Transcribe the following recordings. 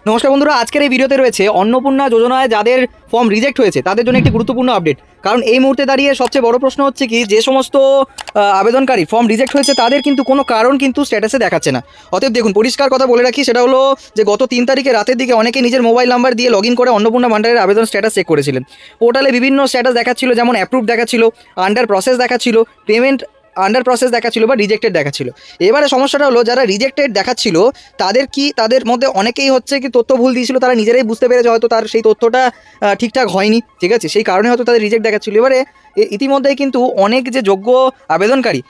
নমস্কার বন্ধুরা, আজকের এই ভিডিওতে রয়েছে অন্নপূর্ণা যোজনায় যাদের ফর্ম রিজেক্ট হয়েছে তাদের জন্য একটি গুরুত্বপূর্ণ আপডেট। কারণ এই মুহূর্তে দাঁড়িয়ে সবচেয়ে বড় প্রশ্ন হচ্ছে কি, যে সমস্ত আবেদনকারী ফর্ম রিজেক্ট হয়েছে তাদের কিন্তু কোনো কারণ কিন্তু স্ট্যাটাসে দেখাচ্ছে না। অতএব দেখুন, পরিষ্কার কথা বলে রাখি, সেটা হলো যে গত 3 তারিখে রাতের দিকে অনেকে নিজের মোবাইল নাম্বার দিয়ে লগ ইন করে অন্নপূর্ণা ভান্ডারের আবেদন স্ট্যাটাস চেক করেছিলেন। পোর্টালে বিভিন্ন স্ট্যাটাস দেখাচ্ছিল, যেমন অ্যাপ্রুভ দেখাচ্ছিল, আন্ডার প্রসেস দেখাচ্ছিল, পেমেন্ট আন্ডার প্রসেস দেখাচ্ছিল বা রিজেক্টেড দেখাচ্ছিল। এবারে সমস্যাটা হলো, যারা রিজেক্টেড দেখাচ্ছিল তাদের মধ্যে অনেকেই হচ্ছে কি তথ্য ভুল দিয়েছিল, তারা নিজেরাই বুঝতে পেরেছে হয়তো তার সেই তথ্যটা ঠিকঠাক হয়নি, ঠিক আছে, সেই কারণে হয়তো তাদের রিজেক্ট দেখাচ্ছিল। এবারে ইতিমধ্যেই কিন্তু অনেক যে যোগ্য আবেদনকারী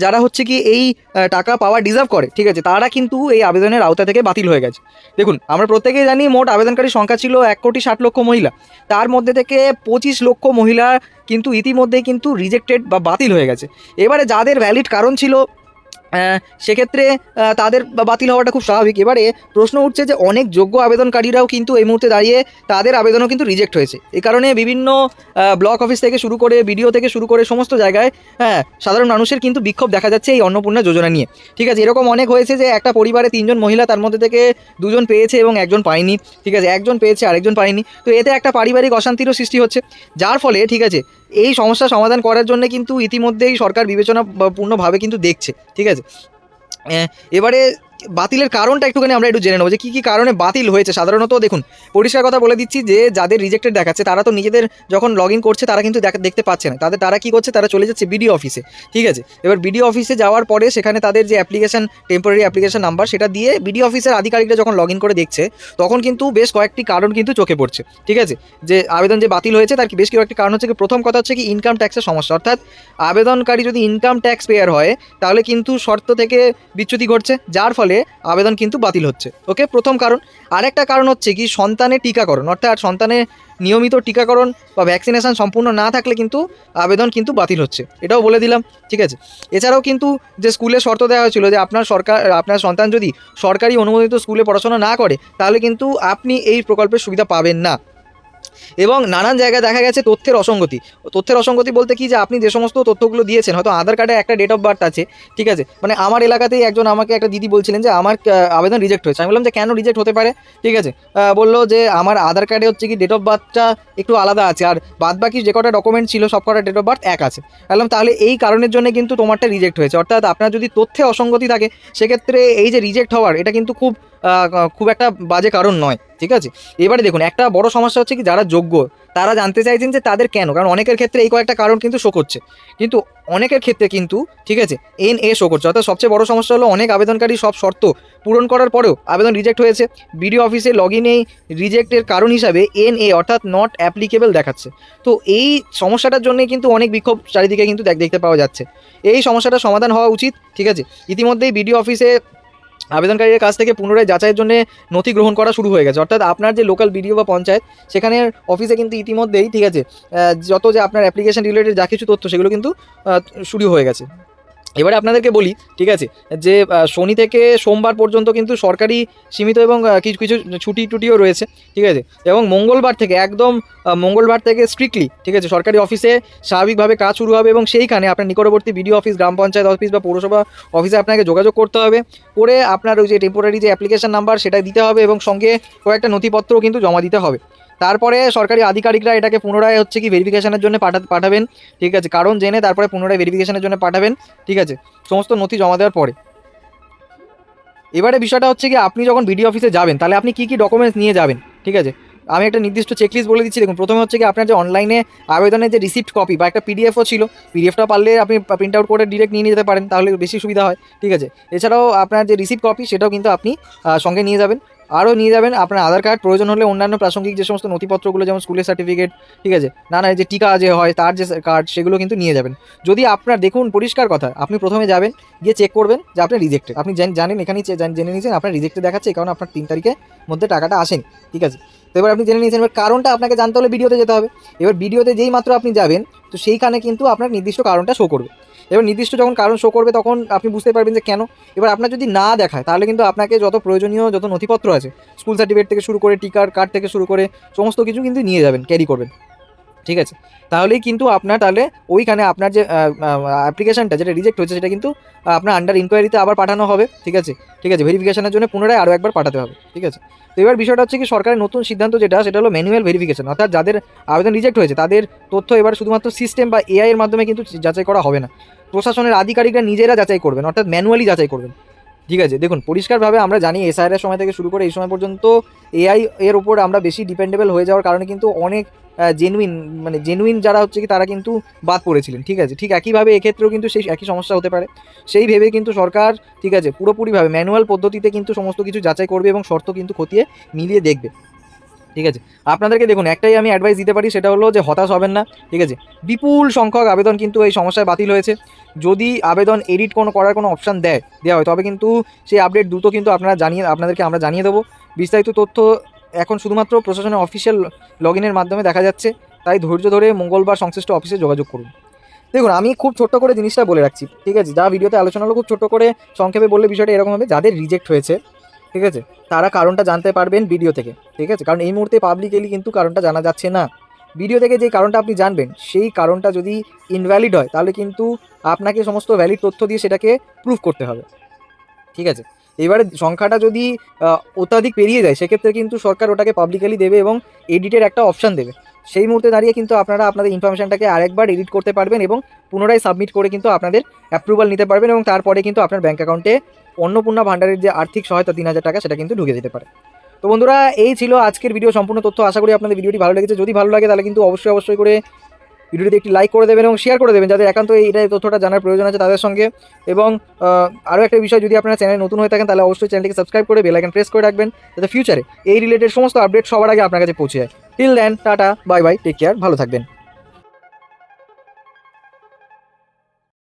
যারা হচ্ছে কি এই টাকা পাওয়া ডিজার্ভ করে, ঠিক আছে, তারা কিন্তু এই আবেদনের আওতা থেকে বাতিল হয়ে গেছে। দেখুন, আমরা প্রত্যেকেই জানি মোট আবেদনকারী সংখ্যা ছিল 1,60,00,000 মহিলা। তার মধ্যে থেকে 25 লক্ষ মহিলা কিন্তু ইতিমধ্যেই কিন্তু রিজেক্টেড বা বাতিল হয়ে গেছে। এবারে যাদের ভ্যালিড কারণ ছিল সেক্ষেত্রে তাদের বাতিল হওয়াটা খুব স্বাভাবিক। এবারে প্রশ্ন উঠছে যে অনেক যোগ্য আবেদনকারীরাও কিন্তু এই মুহূর্তে দাঁড়িয়ে তাদের আবেদনও কিন্তু রিজেক্ট হয়েছে। এই কারণে বিভিন্ন ব্লক অফিস থেকে শুরু করে বিডিও থেকে শুরু করে সমস্ত জায়গায় সাধারণ মানুষের কিন্তু বিক্ষোভ দেখা যাচ্ছে এই অন্নপূর্ণা যোজনা নিয়ে, ঠিক আছে। এরকম অনেক হয়েছে যে একটা পরিবারে 3 জন মহিলা, তার মধ্যে থেকে 2 জন পেয়েছে এবং 1 জন পায়নি, ঠিক আছে, 1 জন পেয়েছে আরেকজন পায়নি। তো এতে একটা পারিবারিক অশান্তিরও সৃষ্টি হচ্ছে, যার ফলে ঠিক আছে এই সমস্যা সমাধান করার জন্য কিন্তু ইতিমধ্যেই সরকার বিবেচনাপূর্ণভাবে কিন্তু দেখছে, ঠিক আছে। এবারে বাতিলের কারণটা একটুখানি আমরা একটু জেনে নেবো যে কী কী কারণে বাতিল হয়েছে। সাধারণত দেখুন, পরিষ্কার কথা বলে দিচ্ছি, যে যাদের রিজেক্টেড দেখাচ্ছে তারা তো নিজেদের যখন লগ ইন করছে তারা কিন্তু দেখতে পাচ্ছে না, তারা কী করছে, তারা চলে যাচ্ছে বিডিও অফিসে, ঠিক আছে। এবার বিডিও অফিসে যাওয়ার পরে সেখানে তাদের যে অ্যাপ্লিকেশন, টেম্পোরারি অ্যাপ্লিকেশন নাম্বার, সেটা দিয়ে বিডিও অফিসের আধিকারিকরা যখন লগ ইন করে দেখছে তখন কিন্তু বেশ কয়েকটি কারণ কিন্তু চোখে পড়ছে, ঠিক আছে। যে আবেদন যে বাতিল হয়েছে তার বেশ কয়েকটি কারণ হচ্ছে কি, প্রথম কথা হচ্ছে কি ইনকাম ট্যাক্সের সমস্যা, অর্থাৎ আবেদনকারী যদি ইনকাম ট্যাক্স পেয়ার হয় তাহলে কিন্তু শর্ত থেকে বিচ্যুতি ঘটছে, যার ফলে আবেদন কিন্তু বাতিল হচ্ছে। ওকে, প্রথম কারণ। আরেকটা কারণ হচ্ছে কি সন্তানের টিকাকরণ, অর্থাৎ সন্তানের নিয়মিত টিকাকরণ বা ভ্যাকসিনেশন সম্পূর্ণ না থাকলে কিন্তু আবেদন কিন্তু বাতিল হচ্ছে, এটাও বলে দিলাম, ঠিক আছে। এছাড়াও কিন্তু যে স্কুলে শর্ত দেওয়া হয়েছিল যে আপনার সন্তান যদি সরকারি অনুমোদিত স্কুলে পড়াশোনা না করে তাহলে কিন্তু আপনি এই প্রকল্পের সুবিধা পাবেন না। এবং নানান জায়গায় দেখা গেছে তথ্যের অসঙ্গতি বলতে কি, যে আপনি যে সমস্ত তথ্যগুলো দিয়েছেন, হয়তো আধার কার্ডে একটা ডেট অফ বার্থ আছে, ঠিক আছে, মানে আমার এলাকাতেই আমাকে একটা দিদি বলছিলেন যে আমার আবেদন রিজেক্ট হয়েছে। আমি বললাম যে কেন রিজেক্ট হতে পারে, ঠিক আছে। বললো যে আমার আধার কার্ডে হচ্ছে কি ডেট অফ বার্থটা একটু আলাদা আছে, আর বাদবাকি যে কটা ডকুমেন্ট ছিল সব কটা ডেট অফ বার্থ এক আছে। বললাম তাহলে এই কারণের জন্য কিন্তু তোমারটা রিজেক্ট হয়েছে। অর্থাৎ আপনার যদি তথ্যে অসঙ্গতি থাকে সেক্ষেত্রে এই যে রিজেক্ট হওয়ার, এটা কিন্তু খুব একটা বাজে কারণ নয়, ঠিক আছে। এবারে দেখুন, একটা বড় সমস্যা হচ্ছে কি যারা যোগ্য তারা জানতে চাইছেন যে তাদের কেন, কারণ অনেকের ক্ষেত্রে এই কয়েকটা কারণ কিন্তু শো করছে, কিন্তু অনেকের ক্ষেত্রে কিন্তু ঠিক আছে NA শো করছে। অর্থাৎ সবচেয়ে বড় সমস্যা হলো অনেক আবেদনকারী সব শর্ত পূরণ করার পরেও আবেদন রিজেক্ট হয়েছে। বিডিও অফিসে লগ ইনেই রিজেক্টের কারণ হিসাবে NA অর্থাৎ নট অ্যাপ্লিকেবল দেখাচ্ছে। তো এই সমস্যাটার জন্যই কিন্তু অনেক বিক্ষোভ চারিদিকে কিন্তু দেখতে পাওয়া যাচ্ছে। এই সমস্যাটার সমাধান হওয়া উচিত, ঠিক আছে। ইতিমধ্যেই বিডিও অফিসে আবেদনকারীর কাছ থেকে পুনরায় যাচাইয়ের জন্য নথি গ্রহণ করা শুরু হয়ে গেছে। অর্থাৎ আপনার যে লোকাল বিডিও বা পঞ্চায়েত, সেখানের অফিসে কিন্তু ইতিমধ্যেই ঠিক আছে যত যে আপনার অ্যাপ্লিকেশন রিলেটেড যা কিছু তথ্য সেগুলো কিন্তু শুরু হয়ে গেছে। এবারে আপনাদেরকে বলি, ঠিক আছে, যে শনি থেকে সোমবার পর্যন্ত কিন্তু সরকারি সীমিত এবং কিছু কিছু ছুটিও রয়েছে, ঠিক আছে। এবং মঙ্গলবার থেকে স্ট্রিক্টলি, ঠিক আছে, সরকারি অফিসে স্বাভাবিকভাবে কাজ শুরু হবে এবং সেইখানে আপনার নিকটবর্তী বিডিও অফিস, গ্রাম পঞ্চায়েত অফিস বা পৌরসভা অফিসে আপনাকে যোগাযোগ করতে হবে, করে আপনার ওই যে টেম্পোরারি যে অ্যাপ্লিকেশন নাম্বার সেটা দিতে হবে এবং সঙ্গে কয়েকটা নথিপত্রও কিন্তু জমা দিতে হবে। তারপরে সরকারি আধিকারিকরা এটাকে পুনরায় হচ্ছে কি ভেরিফিকেশনের জন্য পাঠাবেন, ঠিক আছে, কারণ জেনে তারপরে পুনরায় ভেরিফিকেশনের জন্য পাঠাবেন, ঠিক আছে, সমস্ত নথি জমা দেওয়ার পরে। এবারে বিষয়টা হচ্ছে কি, আপনি যখন বিডিও অফিসে যাবেন তাহলে আপনি কী ডকুমেন্টস নিয়ে যাবেন, ঠিক আছে। আমি একটা নির্দিষ্ট চেকলিস্ট বলে দিচ্ছি। দেখুন, প্রথমে হচ্ছে কি আপনার যে অনলাইনে আবেদনের যে রিসিপ্ট কপি বা একটা পিডিএফও ছিল, পিডিএফটা পারলে আপনি প্রিন্ট আউট করে ডিরেক্ট নিয়ে যেতে পারেন, তাহলে বেশি সুবিধা হয়, ঠিক আছে। এছাড়াও আপনার যে রিসিপ্ট কপি সেটাও কিন্তু আপনি সঙ্গে নিয়ে যাবেন। আরও নিয়ে যাবেন আপনার আধার কার্ড, প্রয়োজন হলে অন্যান্য প্রাসঙ্গিক যে সমস্ত নথিপত্রগুলো, যেমন স্কুলের সার্টিফিকেট, ঠিক আছে, না যে টিকা যে হয় তার যে কার্ড, সেগুলো কিন্তু নিয়ে যাবেন। যদি আপনার দেখুন, পরিষ্কার কথা, আপনি প্রথমে যাবেন, গিয়ে চেক করবেন যে আপনি রিজেক্টেড। আপনি জানেন এখানেই জেনে নিয়েছেন আপনার রিজেক্টেড দেখাচ্ছে, এই কারণে আপনার 3 তারিখের মধ্যে টাকাটা আসেনি, ঠিক আছে। তো এবার আপনি জেনে নিয়েছেন, এবার কারণটা আপনাকে জানতে হলে ভিডিওতে যেতে হবে। এবার ভিডিওতে যেই মাত্র আপনি যাবেন, তো সেইখানে কিন্তু আপনার নির্দিষ্ট কারণটা শো করবে। এবার নির্দিষ্ট যখন কারণ শো করবে তখন আপনি বুঝতে পারবেন যে কেন। এবার আপনার যদি না দেখায় তাহলে কিন্তু আপনাকে যত প্রয়োজনীয় যত নথিপত্র আছে, স্কুল সার্টিফিকেট থেকে শুরু করে টিকার কার্ড থেকে শুরু করে সমস্ত কিছু কিন্তু নিয়ে যাবেন, ক্যারি করবেন, ঠিক আছে, তাহলেই কিন্তু আপনার তাহলে ওইখানে আপনার যে অ্যাপ্লিকেশনটা যেটা রিজেক্ট হয়েছে সেটা কিন্তু আপনার আন্ডার ইনকোয়ারিতে আবার পাঠানো হবে। ঠিক আছে, ঠিক আছে, ভেরিফিকেশনের জন্য পুনরায় আরও একবার পাঠাতে হবে। ঠিক আছে, তো এবার বিষয়টা হচ্ছে কি সরকারের নতুন সিদ্ধান্ত যেটা সেটা হলো ম্যানুয়াল ভেরিফিকেশন, অর্থাৎ যাদের আবেদন রিজেক্ট হয়েছে তাদের তথ্য এবার শুধুমাত্র সিস্টেম বা এআই এর মাধ্যমে কিন্তু যাচাই করা হবে না, প্রশাসনের আধিকারিকরা নিজেরা যাচাই করবেন, অর্থাৎ ম্যানুয়ালি যাচাই করবেন। ঠিক আছে, দেখুন পরিষ্কারভাবে আমরা জানি এসআইআর এর সময় থেকে শুরু করে এই সময় পর্যন্ত এআই এর উপর আমরা বেশি ডিপেন্ডেবল হয়ে যাওয়ার কারণে কিন্তু অনেক জেনুইন যারা হচ্ছে কি তারা কিন্তু বাদ পড়েছিলেন। ঠিক আছে, ঠিক একইভাবে এক্ষেত্রেও কিন্তু সেই একই সমস্যা হতে পারে, সেই ভেবে কিন্তু সরকার ঠিক আছে পুরোপুরিভাবে ম্যানুয়াল পদ্ধতিতে কিন্তু সমস্ত কিছু যাচাই করবে এবং শর্ত কিন্তু খতিয়ে মিলিয়ে দেখবে। ঠিক আছে, আপনাদেরকে দেখুন একটাই আমি অ্যাডভাইস দিতে পারি, সেটা হলো যে হতাশ হবেন না। ঠিক আছে, বিপুল সংখ্যক আবেদন কিন্তু এই সমস্যায় বাতিল হয়েছে। যদি আবেদন এডিট করার কোনো অপশান দেওয়া হয় তবে কিন্তু সেই আপডেট দ্রুত কিন্তু আপনাদেরকে আমরা জানিয়ে দেবো। বিস্তারিত তথ্য এখন শুধুমাত্র প্রশাসনের অফিসিয়াল লগ ইনের মাধ্যমে দেখা যাচ্ছে, তাই ধৈর্য ধরে মঙ্গলবার সংশ্লিষ্ট অফিসে যোগাযোগ করুন। দেখুন আমি খুব ছোট্ট করে জিনিসটা বলে রাখছি, ঠিক আছে, যা ভিডিওতে আলোচনা হলো খুব ছোট্ট করে সংক্ষেপে বললে বিষয়টা এরকম হবে, যাদের রিজেক্ট হয়েছে ঠিক আছে তারা কারণটা জানতে পারবেন ভিডিও থেকে। ঠিক আছে, কারণ এই মুহূর্তে পাবলিকলি কিন্তু কারণটা জানা যাচ্ছে না। ভিডিও থেকে যে কারণটা আপনি জানবেন সেই কারণটা যদি ইনভ্যালিড হয় তাহলে কিন্তু আপনাকে সমস্ত ভ্যালিড তথ্য দিয়ে সেটাকে প্রুফ করতে হবে। ঠিক আছে, এবারে সংখ্যাটা যদি অত্যাধিক পেরিয়ে যায় সেক্ষেত্রে কিন্তু সরকার ওটাকে পাবলিকলি দেবে এবং এডিটের একটা অপশান দেবে। সেই মুহূর্তে দাঁড়িয়ে কিন্তু আপনারা আপনাদের ইনফরমেশনটাকে আরেকবার এডিট করতে পারবেন এবং পুনরায় সাবমিট করে কিন্তু আপনাদের অ্যাপ্রুভাল নিতে পারবেন এবং তারপরে কিন্তু আপনার ব্যাঙ্ক অ্যাকাউন্টে অন্নপূর্ণা ভান্ডারের যে আর্থিক সহায়তা 3,000 টাকা সেটা কিন্তু ঢুকে যেতে পারে। তো বন্ধুরা এই ছিল আজকের ভিডিও সম্পূর্ণ তথ্য, আশা করি আপনাদের ভিডিওটি ভালো লেগেছে। যদি ভালো লাগে তাহলে কিন্তু অবশ্যই করে ভিডিওটিতে একটি লাইক করে দেবেন এবং শেয়ার করে দেবেন যাদের একান্ত এই তথ্যটা জানার প্রয়োজন আছে তাদের সঙ্গে। এবং আরও একটা বিষয়, যদি আপনারা চ্যানেলে নতুন হয়ে থাকেন তাহলে অবশ্যই চ্যানেলটিকে সাবস্ক্রাইব করে বেল আইকন প্রেস করে রাখবেন যাতে ফিউচারে এই রিলেটেড সমস্ত আপডেট সবার আগে আপনার কাছে পৌঁছে যায়। Till then tata bye bye, take care, ভালো থাকবেন।